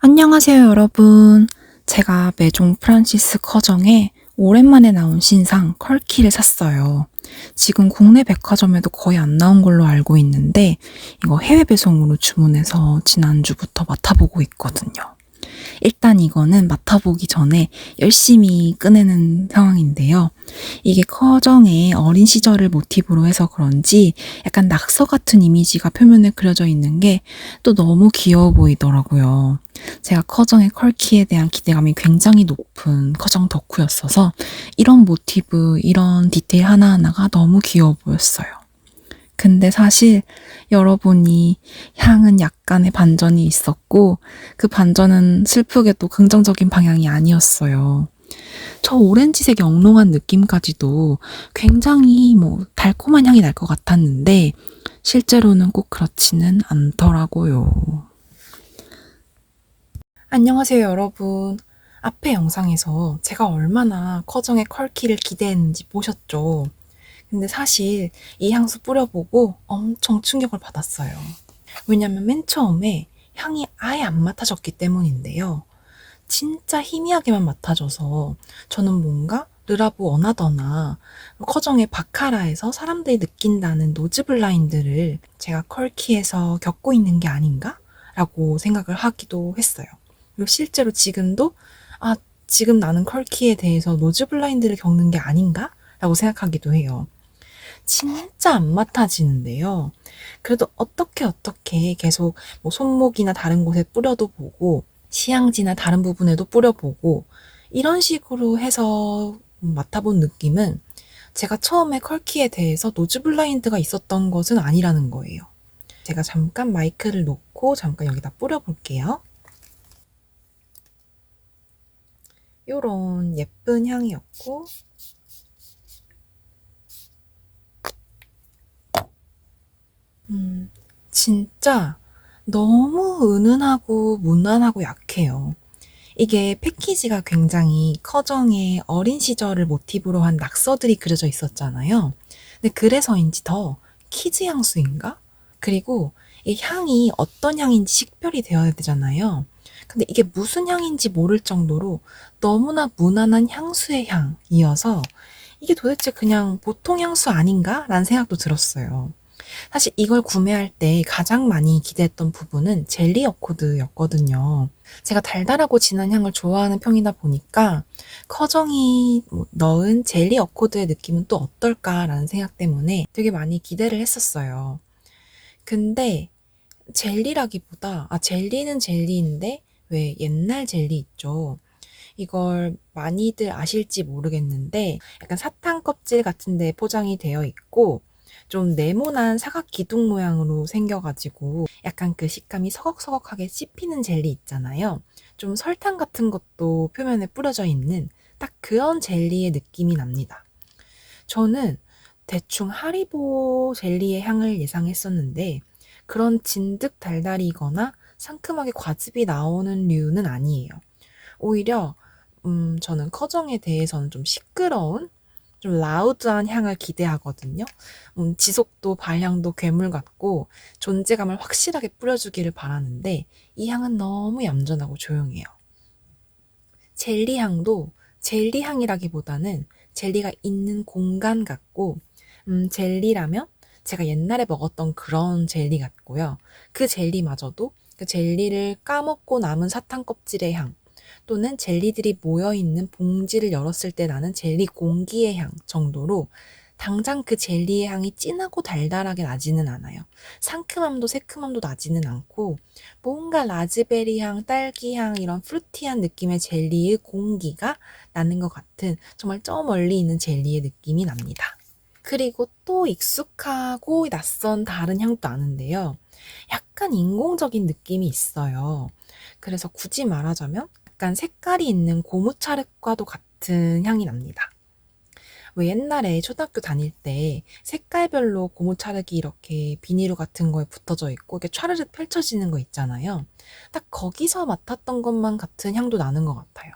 안녕하세요, 여러분. 제가 메종 프란시스 커정에 오랜만에 나온 신상 컬키를 샀어요. 지금 국내 백화점에도 거의 안 나온 걸로 알고 있는데 이거 해외 배송으로 주문해서 지난주부터 맡아보고 있거든요. 일단 이거는 맡아보기 전에 열심히 꺼내는 상황인데요. 이게 커정의 어린 시절을 모티브로 해서 그런지 약간 낙서 같은 이미지가 표면에 그려져 있는 게 또 너무 귀여워 보이더라고요. 제가 커정의 컬키에 대한 기대감이 굉장히 높은 커정 덕후였어서 이런 모티브, 이런 디테일 하나하나가 너무 귀여워 보였어요. 근데 사실 열어보니 향은 약간의 반전이 있었고 그 반전은 슬프게도 긍정적인 방향이 아니었어요. 저 오렌지색 영롱한 느낌까지도 굉장히 달콤한 향이 날 것 같았는데 실제로는 꼭 그렇지는 않더라고요. 안녕하세요, 여러분. 앞에 영상에서 제가 얼마나 커정의 컬키를 기대했는지 보셨죠? 근데 사실 이 향수 뿌려보고 엄청 충격을 받았어요. 왜냐면 맨 처음에 향이 아예 안 맡아졌기 때문인데요. 진짜 희미하게만 맡아져서 저는 뭔가 르라브 어나더나 커정의 바카라에서 사람들이 느낀다는 노즈 블라인드를 제가 컬키에서 겪고 있는 게 아닌가? 라고 생각을 하기도 했어요. 그리고 실제로 지금도 지금 나는 컬키에 대해서 노즈 블라인드를 겪는 게 아닌가? 라고 생각하기도 해요. 진짜 안 맡아지는데요. 그래도 어떻게 계속 손목이나 다른 곳에 뿌려도 보고 시향지나 다른 부분에도 뿌려보고 이런 식으로 해서 맡아본 느낌은 제가 처음에 컬키에 대해서 노즈 블라인드가 있었던 것은 아니라는 거예요. 제가 잠깐 마이크를 놓고 잠깐 여기다 뿌려볼게요. 요런 예쁜 향이었고 진짜 너무 은은하고 무난하고 약해요. 이게 패키지가 굉장히 커정의 어린 시절을 모티브로 한 낙서들이 그려져 있었잖아요. 근데 그래서인지 더 키즈 향수인가? 그리고 이 향이 어떤 향인지 식별이 되어야 되잖아요. 근데 이게 무슨 향인지 모를 정도로 너무나 무난한 향수의 향이어서 이게 도대체 그냥 보통 향수 아닌가? 라는 생각도 들었어요. 사실 이걸 구매할 때 가장 많이 기대했던 부분은 젤리 어코드였거든요. 제가 달달하고 진한 향을 좋아하는 편이다 보니까 커정이 넣은 젤리 어코드의 느낌은 또 어떨까라는 생각 때문에 되게 많이 기대를 했었어요. 근데 젤리라기보다 젤리는 젤리인데 왜 옛날 젤리 있죠? 이걸 많이들 아실지 모르겠는데 약간 사탕 껍질 같은 데 포장이 되어 있고 좀 네모난 사각 기둥 모양으로 생겨가지고 약간 그 식감이 서걱서걱하게 씹히는 젤리 있잖아요. 좀 설탕 같은 것도 표면에 뿌려져 있는 딱 그런 젤리의 느낌이 납니다. 저는 대충 하리보 젤리의 향을 예상했었는데 그런 진득 달달이거나 상큼하게 과즙이 나오는 류는 아니에요. 오히려 저는 커정에 대해서는 좀 시끄러운 좀 라우드한 향을 기대하거든요. 지속도 발향도 괴물 같고 존재감을 확실하게 뿌려주기를 바라는데 이 향은 너무 얌전하고 조용해요. 젤리 향도 젤리 향이라기보다는 젤리가 있는 공간 같고 젤리라면 제가 옛날에 먹었던 그런 젤리 같고요. 그 젤리마저도 그 젤리를 까먹고 남은 사탕 껍질의 향 또는 젤리들이 모여있는 봉지를 열었을 때 나는 젤리 공기의 향 정도로 당장 그 젤리의 향이 진하고 달달하게 나지는 않아요. 상큼함도 새큼함도 나지는 않고 뭔가 라즈베리 향, 딸기 향 이런 프루티한 느낌의 젤리의 공기가 나는 것 같은 정말 저 멀리 있는 젤리의 느낌이 납니다. 그리고 또 익숙하고 낯선 다른 향도 나는데요. 약간 인공적인 느낌이 있어요. 그래서 굳이 말하자면 약간 색깔이 있는 고무차륵과도 같은 향이 납니다. 왜 옛날에 초등학교 다닐 때 색깔별로 고무차륵이 이렇게 비닐로 같은 거에 붙어져 있고 이렇게 촤르륵 펼쳐지는 거 있잖아요. 딱 거기서 맡았던 것만 같은 향도 나는 것 같아요.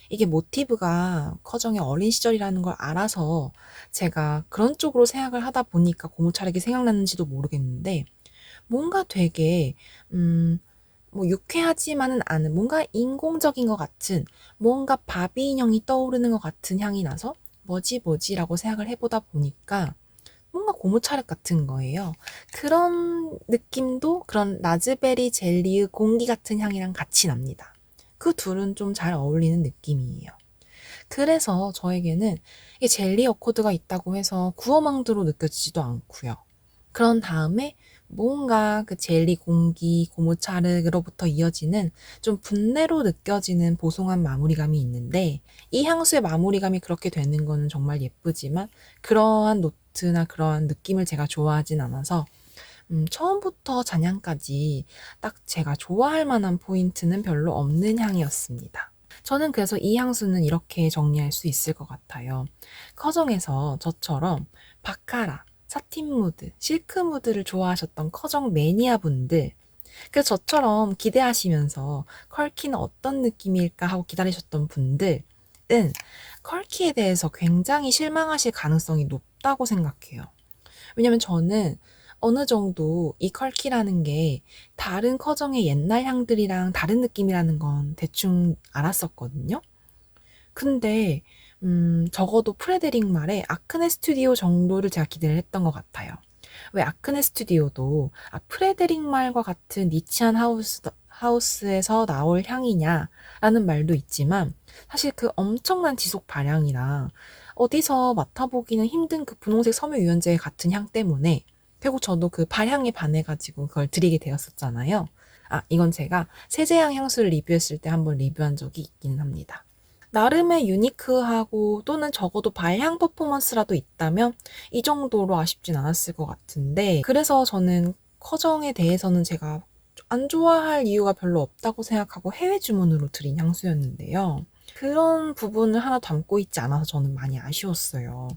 이게 모티브가 커정의 어린 시절이라는 걸 알아서 제가 그런 쪽으로 생각을 하다 보니까 고무차륵이 생각났는지도 모르겠는데 뭔가 되게 음 뭐 유쾌하지만은 않은 뭔가 인공적인 것 같은 뭔가 바비 인형이 떠오르는 것 같은 향이 나서 뭐지라고 생각을 해보다 보니까 뭔가 고무차륵 같은 거예요. 그런 느낌도 그런 라즈베리 젤리의 공기 같은 향이랑 같이 납니다. 그 둘은 좀 잘 어울리는 느낌이에요. 그래서 저에게는 이 젤리 어코드가 있다고 해서 구어망드로 느껴지지도 않고요. 그런 다음에 뭔가 그 젤리 공기, 고무차르로부터 이어지는 좀 분내로 느껴지는 보송한 마무리감이 있는데 이 향수의 마무리감이 그렇게 되는 거는 정말 예쁘지만 그러한 노트나 그러한 느낌을 제가 좋아하진 않아서 처음부터 잔향까지 딱 제가 좋아할 만한 포인트는 별로 없는 향이었습니다. 저는 그래서 이 향수는 이렇게 정리할 수 있을 것 같아요. 커정에서 저처럼 바카라, 사틴무드, 실크무드를 좋아하셨던 커정 매니아 분들, 그래서 저처럼 기대하시면서 컬키는 어떤 느낌일까 하고 기다리셨던 분들은 컬키에 대해서 굉장히 실망하실 가능성이 높다고 생각해요. 왜냐면 저는 어느 정도 이 컬키라는 게 다른 커정의 옛날 향들이랑 다른 느낌이라는 건 대충 알았었거든요. 근데 적어도 프레데릭 말에 아크네 스튜디오 정도를 제가 기대를 했던 것 같아요. 왜 아크네 스튜디오도 프레데릭 말과 같은 니치한 하우스에서 나올 향이냐라는 말도 있지만 사실 그 엄청난 지속 발향이랑 어디서 맡아보기는 힘든 그 분홍색 섬유 유연제 같은 향 때문에 결국 저도 그 발향에 반해가지고 그걸 드리게 되었었잖아요. 이건 제가 세제향 향수를 리뷰했을 때 한번 리뷰한 적이 있기는 합니다. 나름의 유니크하고 또는 적어도 발향 퍼포먼스라도 있다면 이 정도로 아쉽진 않았을 것 같은데 그래서 저는 커정에 대해서는 제가 안 좋아할 이유가 별로 없다고 생각하고 해외 주문으로 드린 향수였는데요. 그런 부분을 하나 담고 있지 않아서 저는 많이 아쉬웠어요.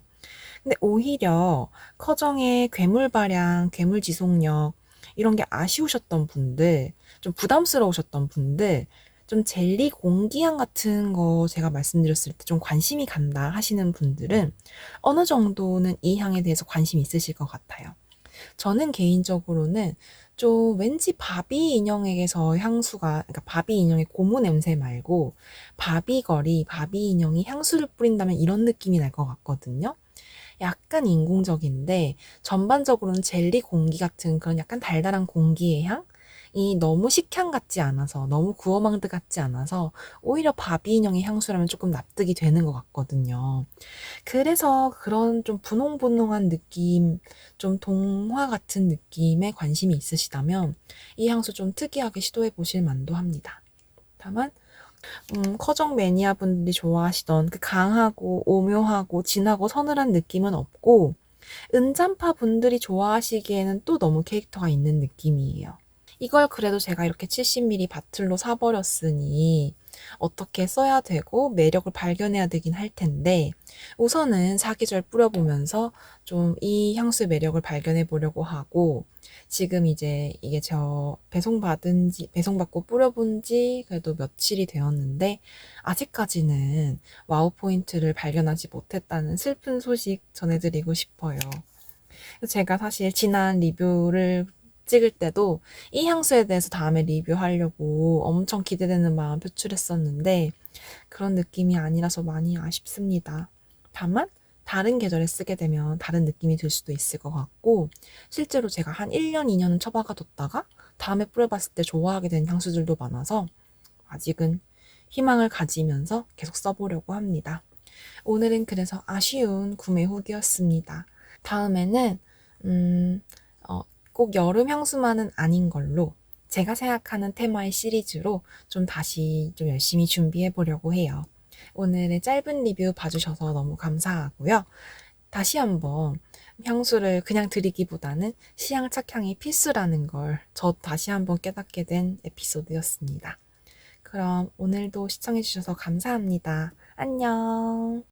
근데 오히려 커정의 괴물 발향, 괴물 지속력 이런 게 아쉬우셨던 분들, 좀 부담스러우셨던 분들, 좀 젤리 공기향 같은 거 제가 말씀드렸을 때 좀 관심이 간다 하시는 분들은 어느 정도는 이 향에 대해서 관심이 있으실 것 같아요. 저는 개인적으로는 좀 왠지 바비 인형에게서 향수가, 그러니까 바비 인형의 고무 냄새 말고 바비걸이, 바비 인형이 향수를 뿌린다면 이런 느낌이 날 것 같거든요. 약간 인공적인데 전반적으로는 젤리 공기 같은 그런 약간 달달한 공기의 향이 너무 식향 같지 않아서 너무 구어망드 같지 않아서 오히려 바비 인형의 향수라면 조금 납득이 되는 것 같거든요. 그래서 그런 좀 분홍분홍한 느낌, 좀 동화 같은 느낌에 관심이 있으시다면 이 향수 좀 특이하게 시도해 보실 만도 합니다. 다만 커정 매니아 분들이 좋아하시던 그 강하고 오묘하고 진하고 서늘한 느낌은 없고 은잠파 분들이 좋아하시기에는 또 너무 캐릭터가 있는 느낌이에요. 이걸 그래도 제가 이렇게 70ml 바틀로 사버렸으니 어떻게 써야 되고 매력을 발견해야 되긴 할 텐데 우선은 사계절 뿌려보면서 좀 이 향수의 매력을 발견해 보려고 하고 지금 이제 이게 저 배송받고 뿌려본 지 그래도 며칠이 되었는데 아직까지는 와우 포인트를 발견하지 못했다는 슬픈 소식 전해드리고 싶어요. 제가 사실 지난 리뷰를 찍을 때도 이 향수에 대해서 다음에 리뷰하려고 엄청 기대되는 마음 표출했었는데 그런 느낌이 아니라서 많이 아쉽습니다. 다만 다른 계절에 쓰게 되면 다른 느낌이 들 수도 있을 것 같고 실제로 제가 한 1년, 2년은 처박아 뒀다가 다음에 뿌려봤을 때 좋아하게 된 향수들도 많아서 아직은 희망을 가지면서 계속 써보려고 합니다. 오늘은 그래서 아쉬운 구매 후기였습니다. 다음에는 음, 꼭 여름 향수만은 아닌 걸로 제가 생각하는 테마의 시리즈로 좀 다시 좀 열심히 준비해 보려고 해요. 오늘의 짧은 리뷰 봐주셔서 너무 감사하고요. 다시 한번 향수를 그냥 드리기보다는 시향 착향이 필수라는 걸 저 다시 한번 깨닫게 된 에피소드였습니다. 그럼 오늘도 시청해주셔서 감사합니다. 안녕.